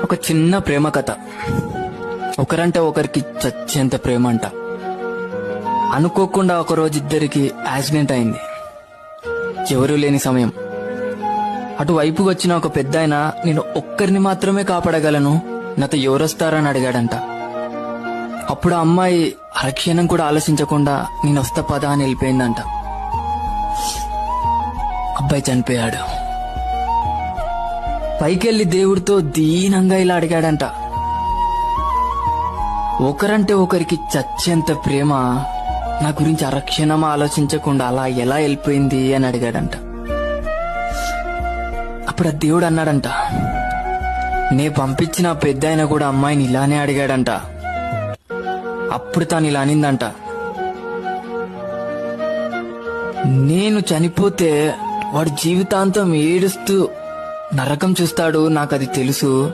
ఒక చిన్న ప్రేమ కథ. ఒకరంటే ఒకరికి చచ్చేంత ప్రేమ అంట. అనుకోకుండా ఒకరోజు ఇద్దరికి యాక్సిడెంట్ అయింది. ఎవరూ లేని సమయం. అటువైపు వచ్చిన ఒక పెద్దాయన నేను ఒక్కరిని మాత్రమే కాపాడగలను, నాతో ఎవరొస్తారని అడిగాడంట. అప్పుడు ఆ అమ్మాయి అరక్షణం కూడా ఆలోచించకుండా నేను వస్తా పదా అని వెళ్ళిపోయిందంట. అబ్బాయి చనిపోయాడు. పైకెళ్లి దేవుడితో దీనంగా ఇలా అడిగాడంట, ఒకరంటే ఒకరికి చచ్చేంత ప్రేమ నా గురించి అరక్షణం ఆలోచించకుండా అలా ఎలా వెళ్ళిపోయింది అని అడిగాడంట. అప్పుడు ఆ దేవుడు అన్నాడంట, నే పంపించిన పెద్దాయన కూడా అమ్మాయిని ఇలానే అడిగాడంట. అప్పుడు తాను ఇలా అనిందంట, నేను చనిపోతే వాడు జీవితాంతం ఏడుస్తూ నరకం చూస్తాడు, నాకు అది తెలుసు.